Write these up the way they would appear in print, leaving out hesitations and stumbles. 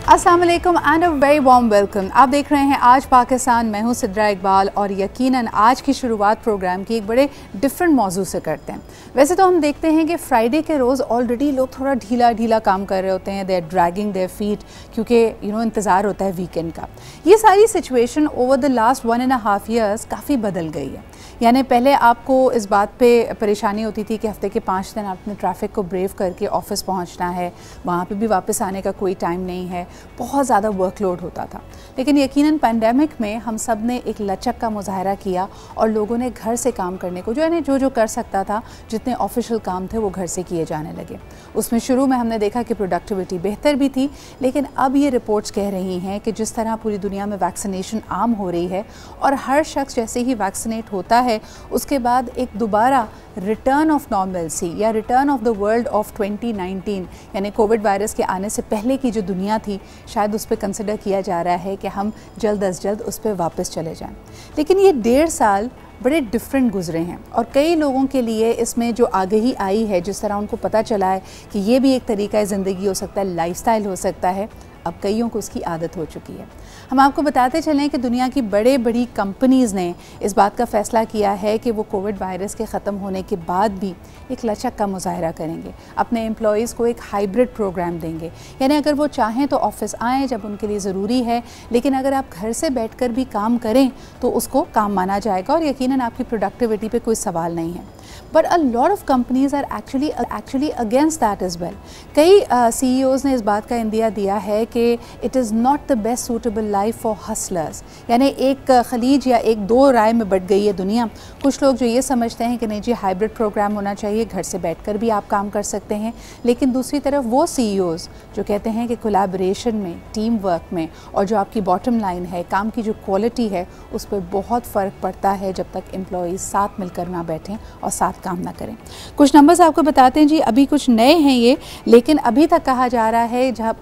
अस्सलाम वालेकुम and a very warm welcome. आप देख रहे हैं आज पाकिस्तान। मैं हूं सिद्रा इकबाल और यकीनन आज की शुरुआत प्रोग्राम की एक बड़े डिफरेंट मौजू से करते हैं। वैसे तो हम देखते हैं कि फ्राइडे के रोज़ ऑलरेडी लोग थोड़ा ढीला ढीला काम कर रहे होते हैं, they are dragging their feet, क्योंकि इंतज़ार होता है वीकेंड का। ये सारी situation over the last 1.5 years काफ़ी बदल गई है। यानी पहले आपको इस बात पे परेशानी होती थी कि हफ्ते के 5 दिन आपने ट्रैफिक को ब्रेव करके ऑफिस पहुंचना है, वहाँ पे भी वापस आने का कोई टाइम नहीं है, बहुत ज़्यादा वर्कलोड होता था। लेकिन यकीनन पैंडेमिक में हम सब ने एक लचक का मुजाहरा किया और लोगों ने घर से काम करने को जो कर सकता था, जितने ऑफिशियल काम थे वो घर से किए जाने लगे। उसमें शुरू में हमने देखा कि प्रोडक्टिविटी बेहतर भी थी, लेकिन अब ये रिपोर्ट्स कह रही हैं कि जिस तरह पूरी दुनिया में वैक्सीनेशन आम हो रही है और हर शख्स जैसे ही वैक्सीनेट होता है उसके बाद एक दोबारा रिटर्न ऑफ नॉर्मलसी या return of the world of 2019 यानी कोविड वायरस के आने से पहले की जो दुनिया थी, शायद उस पर कंसिडर किया जा रहा है कि हम जल्द अज जल्द उस पर वापस चले जाएं। लेकिन ये 1.5 साल बड़े डिफरेंट गुजरे हैं और कई लोगों के लिए इसमें जो आगही आई है, जिस तरह उनको पता चला है कि ये भी एक तरीका ज़िंदगी हो सकता है, लाइफस्टाइल हो सकता है, अब कईयों को उसकी आदत हो चुकी है। हम आपको बताते चलें कि दुनिया की बड़ी कंपनीज़ ने इस बात का फ़ैसला किया है कि वो कोविड वायरस के ख़त्म होने के बाद भी एक लचक का मुजाहरा करेंगे, अपने एम्प्लॉयज़ को एक हाइब्रिड प्रोग्राम देंगे। यानी अगर वो चाहें तो ऑफिस आएँ जब उनके लिए ज़रूरी है, लेकिन अगर आप घर से बैठकर भी काम करें तो उसको काम माना जाएगा और यकीनन आपकी प्रोडक्टिविटी पे कोई सवाल नहीं है। But a lot of companies are actually against that as well. कई CEOs ने इस बात का इंदिया दिया है कि it is not the best suitable life for hustlers. यानी एक खलीज या एक दो राय में बट गई है दुनिया। कुछ लोग जो ये समझते हैं कि नहीं जी, हाइब्रिड प्रोग्राम होना चाहिए, घर से बैठकर भी आप काम कर सकते हैं, लेकिन दूसरी तरफ वो CEOs जो कहते हैं कि कोलैबोरेशन में, टीम वर्क में और जो आपकी बॉटम लाइन है, काम की जो क्वालिटी है, उस पर बहुत फ़र्क पड़ता है जब तक एम्प्लॉयज़ साथ मिलकर ना बैठें और साथ काम ना करें। कुछ नंबर्स आपको बताते हैं जी, अभी कुछ नए हैं ये, लेकिन अभी तक कहा जा रहा है, जब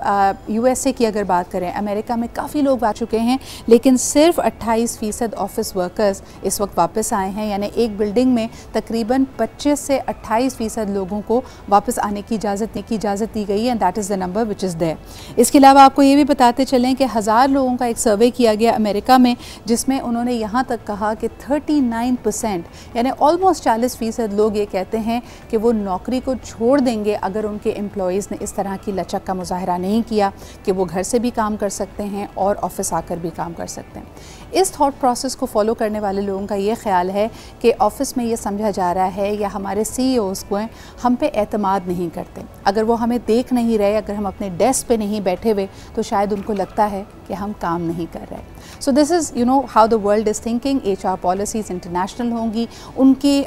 USA की अगर बात करें, अमेरिका में काफ़ी लोग आ चुके हैं, लेकिन सिर्फ 28% ऑफिस वर्कर्स इस वक्त वापस आए हैं। यानी एक बिल्डिंग में तकरीबन 25 से 28% लोगों को वापस आने की इजाज़त दी गई है, and that is the number which is there. इसके अलावा आपको ये भी बताते चलें कि 1000 लोगों का एक सर्वे किया गया अमेरिका में, जिसमें उन्होंने यहाँ तक कहा कि 39% यानी ऑलमोस्ट 40% लोग ये कहते हैं कि वो नौकरी को छोड़ देंगे अगर उनके एम्प्लॉयज़ ने इस तरह की लचक का मुजाहरा नहीं किया कि वो घर से भी काम कर सकते हैं और ऑफिस आकर भी काम कर सकते हैं। इस थॉट प्रोसेस को फॉलो करने वाले लोगों का ये ख्याल है कि ऑफिस में ये समझा जा रहा है या हमारे CEOs को हम पे एतमाद नहीं करते। अगर वो हमें देख नहीं रहे, अगर हम अपने डेस्क पे नहीं बैठे हुए, तो शायद उनको लगता है कि हम काम नहीं कर रहे। So this is how the world is thinking. HR policies international होंगी, उनकी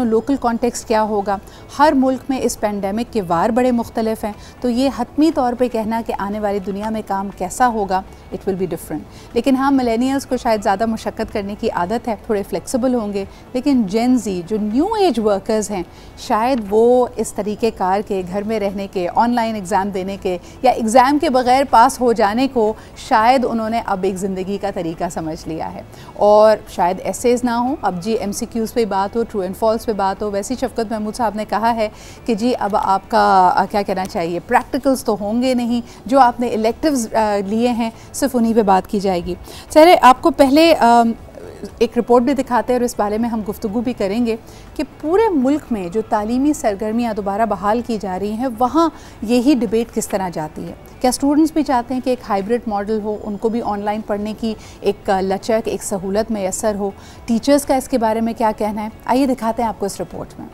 लोकल कॉन्टेक्स्ट क्या होगा। हर मुल्क में इस पेंडेमिक के वार बड़े मुख्तलिफ हैं, तो ये हतमी तौर पे कहना कि आने वाली दुनिया में काम कैसा होगा, इट विल बी डिफरेंट। लेकिन हाँ, मिलेनियल्स को शायद ज़्यादा मुशक्क़त करने की आदत है, थोड़े फ्लेक्सिबल होंगे, लेकिन जेन ज़ी जो न्यू एज वर्कर्स हैं, शायद वो इस तरीके कार के घर में रहने के, ऑनलाइन एग्ज़ाम देने के या एग्ज़ाम के बग़ैर पास हो जाने को शायद उन्होंने अब एक ज़िंदगी का तरीका समझ लिया है। और शायद एसेज ना हो, अब जी MCQs पे बात हो, ट्रू एंड फॉल्स पे बात हो। वैसे शफकत महमूद साहब ने कहा है कि जी अब आपका क्या कहना चाहिए, प्रैक्टिकल्स तो होंगे नहीं, जो आपने इलेक्टिव्स लिए हैं सिर्फ उन्हीं पे बात की जाएगी। सर, आपको पहले एक रिपोर्ट भी दिखाते हैं और इस बारे में हम गुफ्तगू भी करेंगे कि पूरे मुल्क में जो तालीमी सरगर्मियाँ दोबारा बहाल की जा रही हैं, वहाँ यही डिबेट किस तरह जाती है। क्या स्टूडेंट्स भी चाहते हैं कि एक हाइब्रिड मॉडल हो, उनको भी ऑनलाइन पढ़ने की एक लचक, एक सहूलत मैसर हो? टीचर्स का इसके बारे में क्या कहना है, आइए दिखाते हैं आपको इस रिपोर्ट में।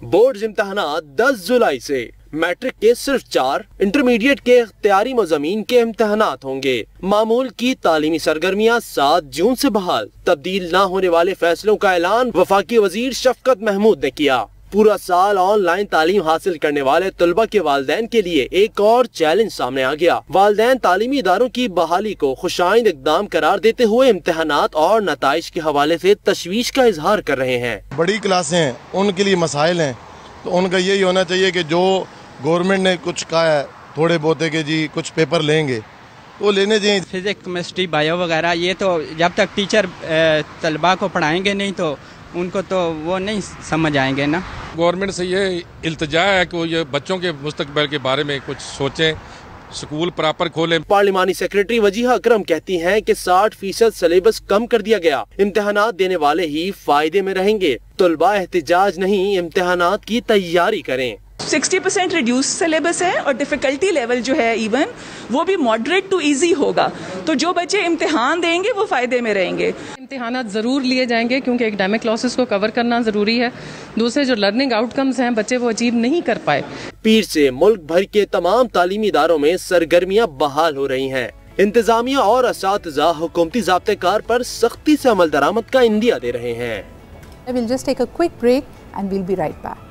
बोर्ड इम्तहानात 10 जुलाई से, मैट्रिक के सिर्फ 4, इंटरमीडिएट के इख्तियारी मज़ामीन के इम्तहानात होंगे। मामूल की तालीमी सरगर्मियाँ 7 जून से बहाल। तब्दील न होने वाले फैसलों का ऐलान वफाकी वजीर शफकत महमूद ने किया। पूरा साल ऑनलाइन तालीम हासिल करने वाले तलबा के वालिदैन के लिए एक और चैलेंज सामने आ गया। वालिदैन तालीमी इदारों की बहाली को खुशाइंद इकदाम करार देते हुए इम्तहानात और नताइज के हवाले से तशवीश का इजहार कर रहे हैं। बड़ी क्लासें हैं, उनके लिए मसाइल हैं, तो उनका यही होना चाहिए कि जो गवर्नमेंट ने कुछ कहा है थोड़े बहुते के जी कुछ पेपर लेंगे तो लेने चाहिए। फिजिक्स, केमिस्ट्री, बायो वगैरह, ये तो जब तक टीचर तलबा को पढ़ाएंगे नहीं तो उनको तो वो नहीं समझ आएंगे ना। गवर्नमेंट से ये इल्तिजा है कि वो ये बच्चों के मुस्तकबिल के बारे में कुछ सोचें, स्कूल प्रॉपर खोलें। पार्लिमानी सेक्रेटरी वजीहा अकरम कहती हैं कि 60% सिलेबस कम कर दिया गया, इम्तिहानात देने वाले ही फायदे में रहेंगे। तलबा एहतिजाज नहीं, इम्तिहानात की तैयारी करें। 60% रिड्यूस सिलेबस है और डिफ़िकल्टी लेवल जो है इवन वो भी मॉडरेट टू इजी होगा, तो जो बच्चे इम्तिहान देंगे वो फ़ायदे में रहेंगे। इम्तिहानात ज़रूर लिए जाएंगे क्योंकि एकेडमिक लॉसेस को कवर करना ज़रूरी है। दूसरे जो लर्निंग आउटकम्स हैं बच्चे वो अचीव नहीं कर पाए। पीर से मुल्क भर के तमाम तालीमी इदारों में सरगर्मियाँ बहाल हो रही हैं। इंतजामिया और असातिज़ा हुकूमती ज़ाब्ते-कार पर सख्ती से अमल दरामद का इंदिया दे रहे हैं। We'll just take a quick break and we'll be right back.